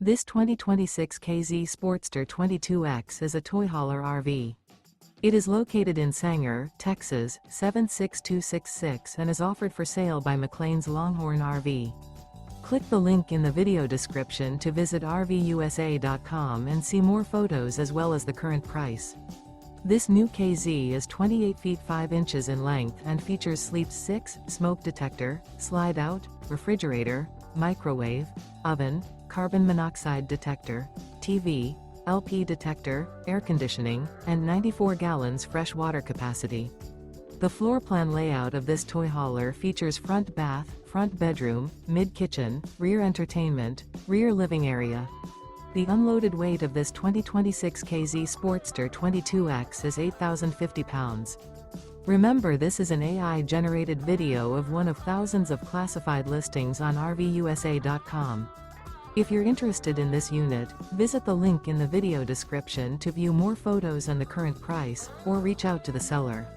This 2026 K-Z Sportster 22X is a toy hauler RV. It is located in Sanger, Texas, 76266 and is offered for sale by McClain's Longhorn RV. Click the link in the video description to visit RVUSA.com and see more photos as well as the current price. This new K-Z is 28 feet 5 inches in length and features Sleep 6, smoke detector, slide-out, refrigerator, microwave, oven, carbon monoxide detector, TV, LP detector, air conditioning, and 94 gallons fresh water capacity. The floor plan layout of this toy hauler features front bath, front bedroom, mid-kitchen, rear entertainment, rear living area. The unloaded weight of this 2026 K-Z Sportster 22X is 8,050 pounds. Remember, this is an AI-generated video of one of thousands of classified listings on RVUSA.com. If you're interested in this unit, visit the link in the video description to view more photos and the current price, or reach out to the seller.